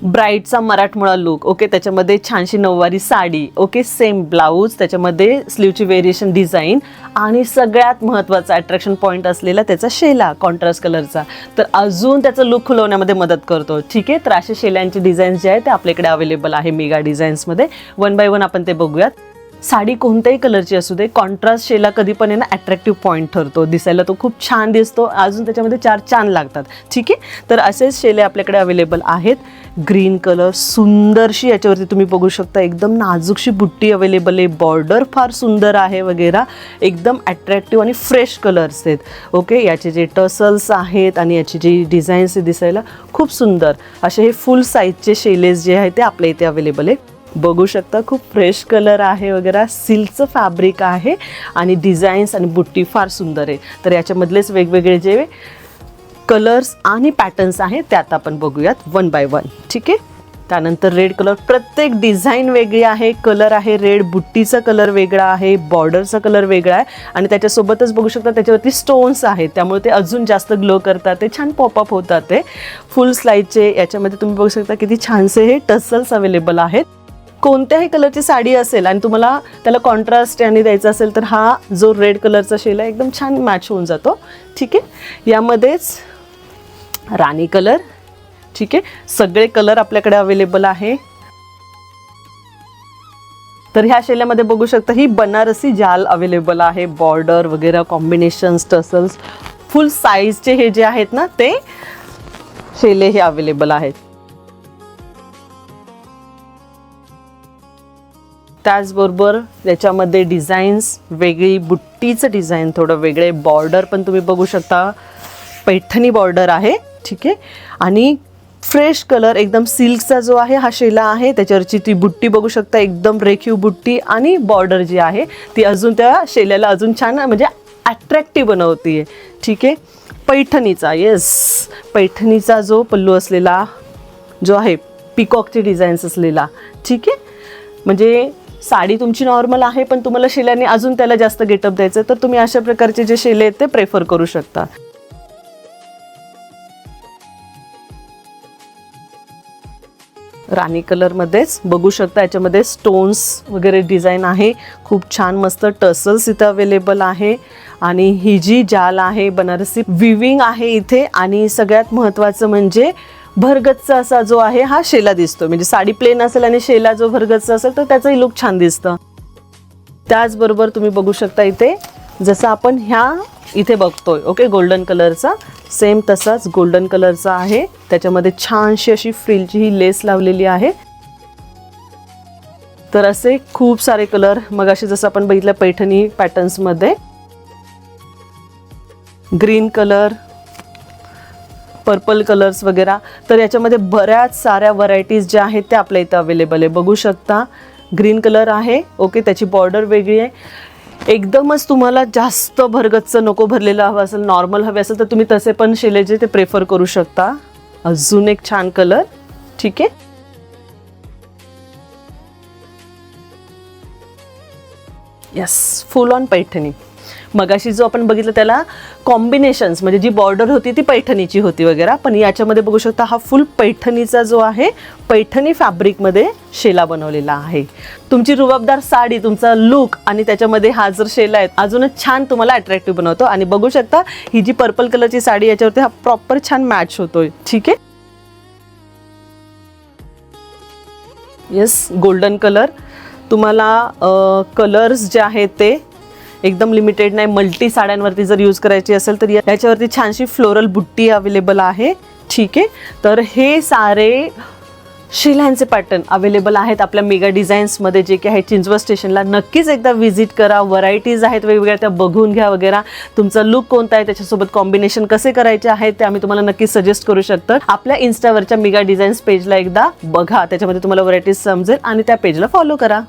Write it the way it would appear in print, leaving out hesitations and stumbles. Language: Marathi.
ब्राईडचा मराठमोळा लुक. ओके, त्याच्यामध्ये छानशी नऊवारी साडी. ओके, सेम ब्लाऊज, त्याच्यामध्ये स्लीवची व्हेरिएशन डिझाईन आणि सगळ्यात महत्त्वाचा अट्रॅक्शन पॉईंट असलेला त्याचा शेला कॉन्ट्रास्ट कलरचा, तर अजून त्याचं लुक खुलवण्यामध्ये मदत करतो. ठीक आहे, तर असे शेल्यांचे डिझाईन्स जे आहेत ते आपल्याकडे अवेलेबल आहे मेगा डिझाईन्समध्ये. वन बाय वन आपण ते बघूयात. साडी कोणत्याही कलरची असू दे, कॉन्ट्रास्ट शेला कधी पण आहे ना अट्रॅक्टिव्ह पॉईंट ठरतो. दिसायला तो खूप छान दिसतो, अजून त्याच्यामध्ये 4 चांद लागतात. ठीक आहे, तर असेच शेले आपल्याकडे अवेलेबल आहेत. ग्रीन कलर सुंदरशी, याच्यावरती तुम्ही बघू शकता एकदम नाजूकशी बुट्टी अवेलेबल आहे. बॉर्डर फार सुंदर आहे वगैरे, एकदम अट्रॅक्टिव्ह आणि फ्रेश कलर्स आहेत. ओके, याचे जे टसल्स आहेत आणि याची जी डिझाईन्स आहे दिसायला खूप सुंदर असे हे फुल साईजचे शेलेस जे आहेत ते आपल्या इथे अवेलेबल आहे. बघू शकता खूप फ्रेश कलर आहे वगैरे, सिल्कचं फॅब्रिक आहे आणि डिझाईन्स आणि बुट्टी फार सुंदर आहे. तर याच्यामधलेच वेगवेगळे जे कलर्स आणि पॅटर्न्स आहेत ते आता आपण बघूयात वन बाय वन. ठीक आहे, त्यानंतर रेड कलर, प्रत्येक डिझाईन वेगळी आहे, कलर आहे रेड, बुट्टीचा कलर वेगळा आहे, बॉर्डरचा कलर वेगळा आहे आणि त्याच्यासोबतच बघू शकता त्याच्यावरती स्टोन्स आहेत, त्यामुळे ते अजून जास्त ग्लो करतात, ते छान पॉपअप होतात. ते फुल स्लाईजचे याच्यामध्ये तुम्ही बघू शकता किती छानसे हे टसल्स अवेलेबल आहेत. कोणत्याही कलरची साडी असेल आणि तुम्हाला त्याला कॉन्ट्रास्ट आणि द्यायचा असेल तर हा जो रेड कलरचा शेला एकदम छान मॅच होऊन जातो. ठीक आहे, यामध्येच राणी कलर. ठीक आहे, सगळे कलर आपल्याकडे अवेलेबल आहे. तर ह्या शेल्यामध्ये बघू शकता ही बनारसी जाल अवेलेबल आहे. बॉर्डर वगैरे कॉम्बिनेशन्स, टसल्स, फुल साईजचे हे जे आहेत ना ते शेले हे अवेलेबल आहेत. त्याचबरोबर त्याच्यामध्ये डिझाईन्स वेगळी, बुट्टीचं डिझाईन थोडं वेगळे, बॉर्डर पण तुम्ही बघू शकता पैठणी बॉर्डर आहे. ठीक आहे, आणि फ्रेश कलर एकदम सिल्कचा जो आहे हा शेला आहे, त्याच्यावरची ती बुट्टी बघू शकता एकदम रेखीव बुट्टी आणि बॉर्डर जी आहे ती अजून त्या शेल्याला अजून छान म्हणजे अट्रॅक्टिव्ह बनवते. ठीक आहे, पैठणीचा, येस, पैठणीचा जो पल्लू असलेला जो आहे पिकॉकची डिझाईन्स असलेला. ठीक आहे, म्हणजे साडी तुमची नॉर्मल आहे पण तुम्हाला शेल्याने अजून त्याला जास्त गेटअप द्यायचं तर तुम्ही अशा प्रकारचे जे शेले आहेत ते प्रेफर करू शकता. राणी कलरमध्येच बघू शकता याच्यामध्ये स्टोन्स वगैरे डिझाईन आहे, खूप छान मस्त टसल्स इथं अवेलेबल आहे आणि ही जी जाल आहे बनारसी विविंग आहे इथे. आणि सगळ्यात महत्त्वाचं म्हणजे भरगच्च असा जो आहे हा शेला दिसतो, म्हणजे साडी प्लेन असेल आणि शेला जो भरगच्च असेल तर त्याचंही लुक छान दिसतं. त्याचबरोबर तुम्ही बघू शकता इथे जसं आपण ह्या इथे बघतोय ओके गोल्डन कलरचा, सेम तसाच गोल्डन कलरचा आहे, त्याच्यामध्ये छानशी अशी फ्रिलची ही लेस लावलेली आहे. तर असे खूप सारे कलर मग असे जसं आपण बघितलं पैठणी पॅटर्न्समध्ये, ग्रीन कलर, पर्पल कलर्स वगैरे. तर याच्यामध्ये बऱ्याच साऱ्या व्हरायटीज ज्या आहेत त्या आपल्या इथं अवेलेबल आहे. बघू शकता ग्रीन कलर आहे ओके, त्याची बॉर्डर वेगळी आहे. एकदमच तुम्हाला जास्त भरगच्च नको, भरलेलं हवं असेल, नॉर्मल हवे असेल तर तुम्ही तसे पण शेले जे ते प्रेफर करू शकता. अजून एक छान कलर. ठीक आहे, यस, फुल ऑन पैठणी. मगाशी जो आपण बघितलं त्याला कॉम्बिनेशन्स म्हणजे जी बॉर्डर होती ती पैठणीची होती वगैरे, पण याच्यामध्ये बघू शकता हा फुल पैठणीचा जो आहे पैठणी फॅब्रिकमध्ये शेला बनवलेला आहे. तुमची रुबाबदार साडी, तुमचा लुक आणि त्याच्यामध्ये हा जर शेला आहे अजूनच छान तुम्हाला अट्रॅक्टिव्ह बनवतो. आणि बघू शकता ही जी पर्पल कलरची साडी याच्यावरती हा प्रॉपर छान मॅच होतोय. ठीक आहे, येस, गोल्डन कलर. तुम्हाला कलर्स जे आहेत ते एकदम लिमिटेड नाही, मल्टी साड्यांवरती जर यूज करायची असेल तर याच्यावरती छानशी फ्लोरल बुट्टी अवेलेबल आहे. ठीक आहे, तर हे सारे शेल्यांचे पॅटर्न अवेलेबल आहेत आपल्या मेगा डिझाईन्समध्ये जे की आहे चिंचवड स्टेशनला. नक्कीच एकदा व्हिजिट करा, व्हरायटीज आहेत वेगवेगळ्या त्या बघून घ्या वगैरे. तुमचा लुक कोणता आहे त्याच्यासोबत कॉम्बिनेशन कसे करायचे आहेत ते आम्ही तुम्हाला नक्कीच सजेस्ट करू शकतो. आपल्या इन्स्टावरच्या मेगा डिझाईन्स पेजला एकदा बघा, त्याच्यामध्ये तुम्हाला व्हरायटीज समजेल आणि त्या पेजला फॉलो करा.